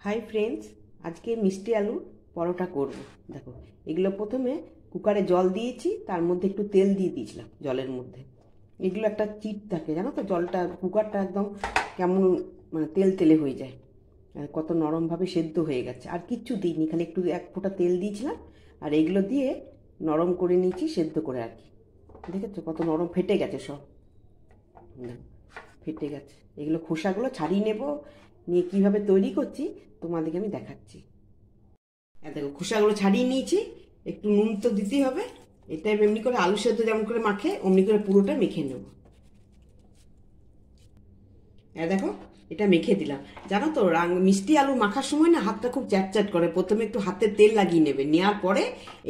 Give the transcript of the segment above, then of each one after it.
Hi friends आज के मिष्टि आलू परोटा करब। देखो एगुलो प्रथमे कुकारे जल दिएछि तार मध्य एकटु तेल दिए दिएछिलाम जलेर मध्य। एगुलो एकटा चिट थाके जानो तो जलटा कुकारटा एकदम केमन माने तेल तेले हये जाय कत नरम भावे सेদ্ধ हये गेछे आर किच्छु दिइनि खाली एकटु एक फोঁটা तेल दिएछिलाम आर एगुलो दिए नरम करे निয়েছি सेদ্ধ करे आर कि देखेছো कत नरम फेटे गेछे सब फेटे गेछे। एगुलो खोसागुलो छाड़िয়ে नेब নিয়ে কিভাবে তৈরি করছি তোমাদেরকে আমি দেখাচ্ছি। দেখো খোসাগুলো ছাড়িয়ে নিয়েছি একটু নুন তো দিতেই হবে এটা এমনি করে আলু সেদ্ধ যেমন করে মাখে অমনি করে পুরোটা মেখে নেব। দেখো এটা মেখে দিলাম। জানো তো মিষ্টি আলু মাখার সময় না হাতটা খুব চ্যাটচ্যাট করে প্রথমে একটু হাতে তেল লাগিয়ে নেবে নেওয়ার পরে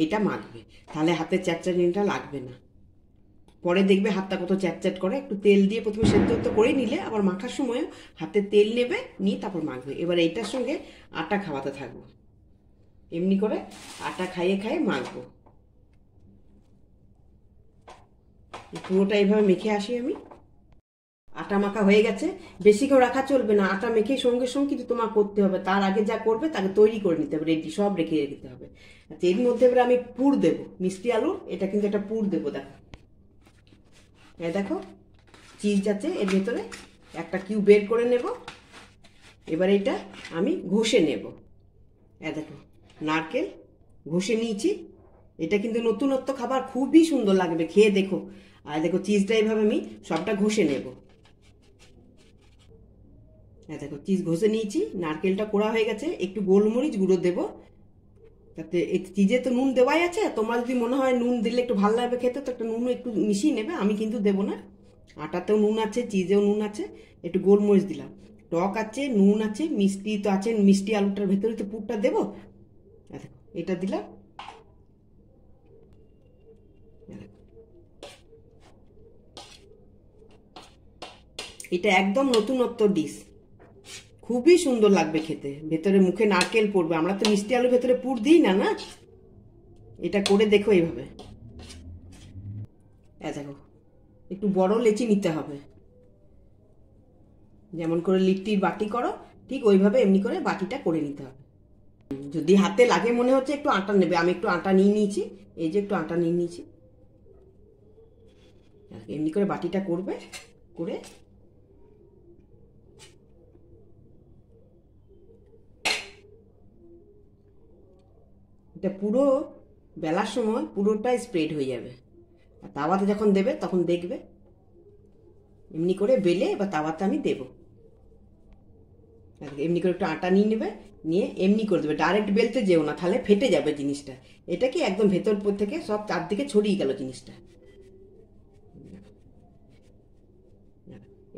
এটা মাখবে তাহলে হাতে চ্যাটচ্যাটটা লাগবে না। পরে দেখবে হাতটা কত চ্যাটচ্যাট করে একটু তেল দিয়ে প্রথমে সেদ্ধ তো করে নিলে আবার মাখার সময় হাতে তেল নেবে নিয়ে তারপর মাখবে। এবার এইটার সঙ্গে আটা খাওয়াতে থাকবো এমনি করে আটা খাইয়ে খাইয়ে মাখবো। পুরোটা এইভাবে মেখে আসি আমি। আটা মাখা হয়ে গেছে বেশিক্ষণ রাখা চলবে না আটা মেখে সঙ্গে সঙ্গে কিন্তু তোমার করতে হবে তার আগে যা করবে তাকে তৈরি করে নিতে হবে রেডি সব রেখে দিতে হবে। আচ্ছা এর মধ্যে এবার আমি পুর দেবো মিষ্টি আলুর এটা কিন্তু একটা পুর দেবো। দেখো দেখো চিজ আছে এর ভেতরে একটা কিউ বের করে নেব। এবার এটা আমি ঘষে নেব। দেখো নারকেল ঘষে নিয়েছি এটা কিন্তু নতুনত্ব খাবার খুবই সুন্দর লাগবে খেয়ে দেখো। আর দেখো চিজটা এইভাবে আমি সবটা ঘষে নেব। দেখো চিজ ঘষে নিয়েছি নারকেলটা কোড়া হয়ে গেছে একটু গোলমরিচ গুঁড়ো দেবো তাতে চিজে তো নুন দেওয়াই আছে তোমরা যদি মনে হয় নুন দিলে একটু ভালো লাগবে খেতে তো একটা নুনও একটু মিশিয়ে নেবে আমি কিন্তু দেবো না। আটাতেও নুন আছে চিজেও নুন আছে একটু গোলমরিচ দিলাম টক আছে নুন আছে মিষ্টি তো আছে মিষ্টি আলুটার ভেতরে তো পুরটা দেবো। দেখো এটা দিলাম এটা একদম নতুনত্ব ডিশ খুবই সুন্দর লাগবে খেতে ভেতরে মুখে নারকেল পড়বে আমরা তো মিষ্টি আলুর ভেতরে পুর দিই না না এটা করে দেখো এইভাবে। দেখো একটু বড় লেচি নিতে হবে যেমন করে লিট্টির বাটি করো ঠিক ওইভাবে এমনি করে বাটিটা করে নিতে হবে। যদি হাতে লাগে মনে হচ্ছে একটু আটা নেবে আমি একটু আটা নিয়ে নিয়েছি এই যে একটু আটা নিয়ে নিয়েছি এমনি করে বাটিটা করবে করে এটা পুরো বেলার সময় পুরোটাই স্প্রেড হয়ে যাবে আর তাওয়াতে যখন দেবে তখন দেখবে এমনি করে বেলে এবার তাওয়াতে আমি দেবো। এমনি করে একটু আটা নিয়ে নেবে নিয়ে এমনি করে দেবে ডাইরেক্ট বেলতে যেও না তাহলে ফেটে যাবে জিনিসটা। এটা কি একদম ভেতর থেকে সব চারদিকে ছড়িয়ে গেল জিনিসটা।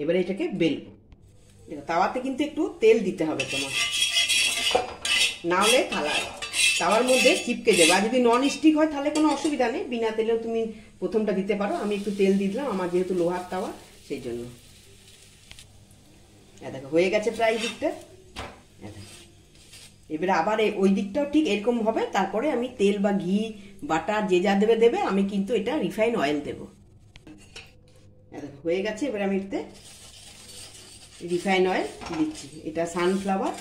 এবারে এটাকে বেলবো তাওয়াতে কিন্তু একটু তেল দিতে হবে তোমার না হলে তাওয়ার মধ্যে চিপকে যাবে। আর যদি নন স্টিক হয় তাহলে কোনো অসুবিধা নেই বিনা তেলেও তুমি প্রথমটা দিতে পারো আমি একটু তেল দিয়ে দিলাম আমার যেহেতু লোহার তাওয়া সেই জন্য। দেখো হয়ে গেছে প্রায় দিকটা। এবারে আবার ওই দিকটাও ঠিক এরকম হবে তারপরে আমি তেল বা ঘি বাটার যে যা দেবে দেবে আমি কিন্তু এটা রিফাইন অয়েল দেবো। দেখো হয়ে গেছে এবারে আমি এতে রিফাইন অয়েল দিচ্ছি এটা সানফ্লাওয়ার।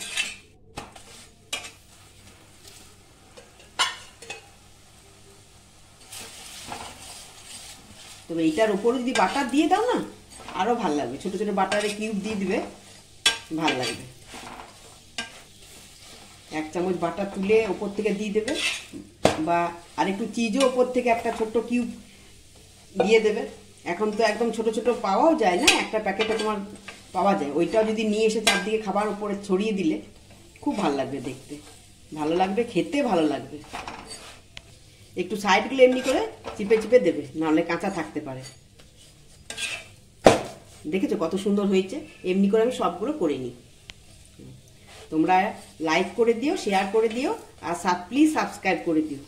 তবে এইটার উপরে যদি বাটার দিয়ে দাও না আরো ভালো লাগবে ছোট ছোট বাটারে কিউব দিয়ে দিবে ভালো লাগবে। এক চামচ বাটার তুলে ওপর থেকে দিয়ে দেবে বা আরেকটু চিজও ওপর থেকে একটা ছোট্ট কিউব দিয়ে দেবে। এখন তো একদম ছোট ছোট পাওয়াও যায় না একটা প্যাকেটে তোমার পাওয়া যায় ওইটাও যদি নিয়ে এসে চারদিকে খাবার উপরে ছড়িয়ে দিলে খুব ভালো লাগবে দেখতে ভালো লাগবে খেতে ভালো লাগবে। একটু সাইডগুলো এমনি করে চিপে চিপে দেবে নাহলে কাঁচা থাকতে পারে। দেখেছো কত সুন্দর হয়েছে এমনি করে আমি সবগুলো করে নিই। তোমরা লাইক করে দিও শেয়ার করে দিও আর প্লিজ সাবস্ক্রাইব করে দিও।